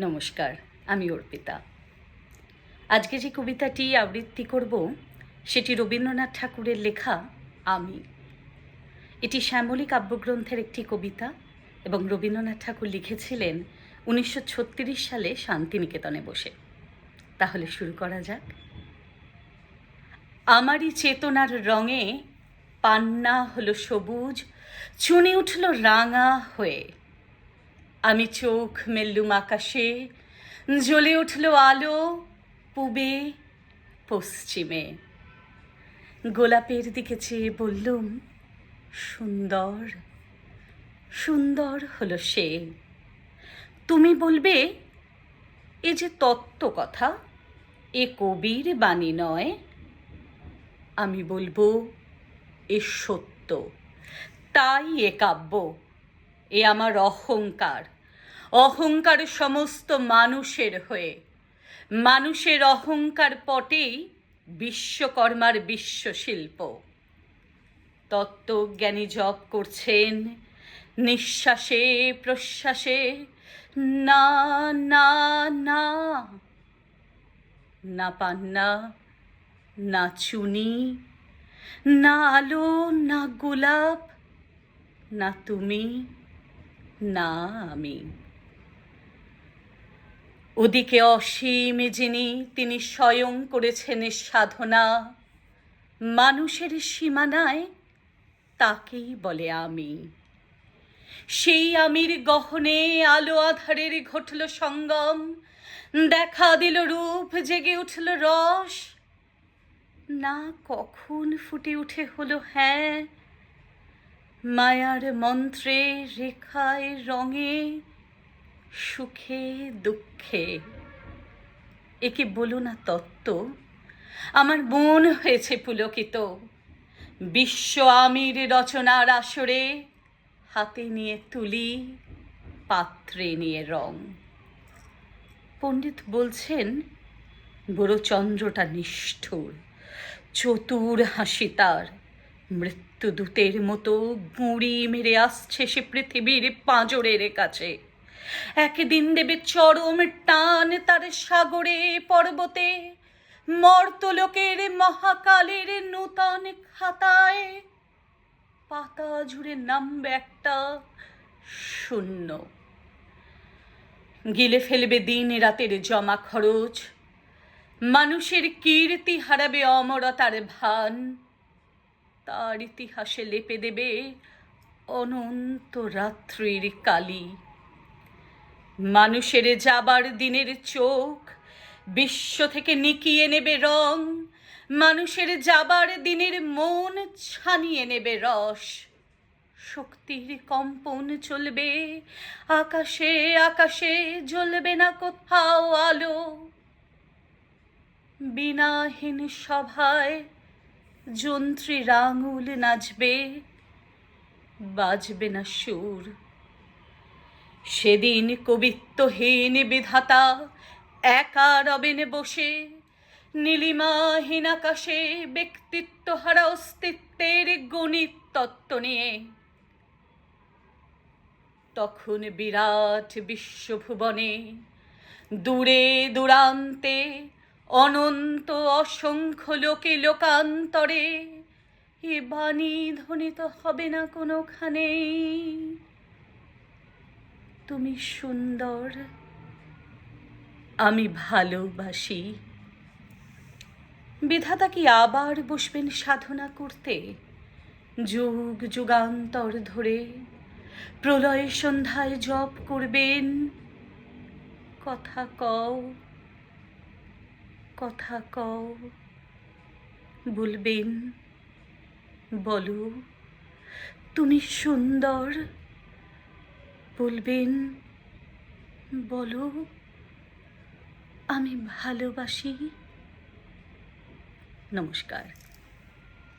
নমস্কার, আমি অর্পিতা। আজকে যে কবিতাটি আবৃত্তি করব সেটি রবীন্দ্রনাথ ঠাকুরের লেখা আমি। এটি শ্যামলী কাব্যগ্রন্থের একটি কবিতা এবং রবীন্দ্রনাথ ঠাকুর লিখেছিলেন 1936 সালে শান্তিনিকেতনে বসে। তাহলে শুরু করা যাক। আমারই চেতনার রঙে পান্না হলো সবুজ, চুনি উঠল রাঙা হয়ে। আমি চোখ মেললুম আকাশে, জ্বলে উঠল আলো পূবে পশ্চিমে। গোলাপের দিকে চেয়ে বললুম, সুন্দর সুন্দর হলো সে। তুমি বলবে, এ যে তত্ত্ব কথা, এ কবির বাণী নয়। আমি বলবো, এ সত্য, তাই এ কাব্য। এ আমার অহংকার, অহংকার সমস্ত মানুষের হয়ে। মানুষের অহংকার পটেই বিশ্বকর্মার বিশ্বশিল্প। তত্ত্বজ্ঞানী জপ করছেন নিঃশ্বাসে প্রশ্বাসে, না না না, না পান্না, না চুনি, না আলো, না গোলাপ, না তুমি, না আমি। ওদিকে অসীম যিনি, তিনি স্বয়ং করেছেন সাধনা। মানুষের সীমানায় তাকেই বলে আমি। সেই আমির গহনে আলো আধারের ঘটল সঙ্গম, দেখা দিল রূপ, জেগে উঠল রস। না কখন ফুটে উঠে হলো হ্যাঁ, মায়ার মন্ত্রে, রেখায়, রঙে, সুখে দুঃখে। একে বলো না তত্ত্ব, আমার মন হয়েছে পুলকিত। বিশ্ব আমির রচনার আসরে হাতে নিয়ে তুলি, পাত্রে নিয়ে রং। পণ্ডিত বলছেন বুড়ো চন্দ্রটা নিষ্ঠুর, চতুর হাসি তার। মৃত্যুদূতের মতো গুঁড়ি মেরে আসছে সে পৃথিবীর পাঁজরের কাছে। একদিন দেবে চরম টান তার সাগরে পর্বতে, মর্তলোকের মহাকালের নূতন খাতায় পাতা জুড়ে নামবে একটা শূন্য। গিলে ফেলবে দিন রাতের জমা খরচ, মানুষের কীর্তি হারাবে অমরতার ভান। তার ইতিহাসে লেপে দেবে অনন্ত রাত্রির কালি। মানুষের যাবার দিনের চোখ বিশ্ব থেকে নিকিয়ে নেবে রং। মানুষের যাবার দিনের মন ছানিয়ে নেবে রস। শক্তির কম্পন চলবে আকাশে আকাশে, জ্বলবে না কোথাও আলো। বিনাহীন সভায় যন্ত্রীর আঙুল নাচবে, বাজবে না সুর। সেদিন কবিত্বহীন বিধাতা একা রবেন বসে, নীলিমাহীন আকাশে ব্যক্তিত্বহারা অস্তিত্বের গণিত তত্ত্ব নিয়ে। তখন বিরাট বিশ্বভুবনে, দূরে দূরান্তে, অনন্ত অসংখ্য লোকে লোকান্তরে এ বাণী ধ্বনিত হবে না কোনোখানেই, তুমি সুন্দর, আমি ভালোবাসি। বিধাতা কি আবার বসবেন সাধনা করতে? যুগ যুগান্তর ধরে প্রলয় সন্ধ্যায় জপ করবেন, কথা কও, কথা কও, বলবেন, বলো তুমি সুন্দর, বলবেন, বলো আমি ভালোবাসি। নমস্কার।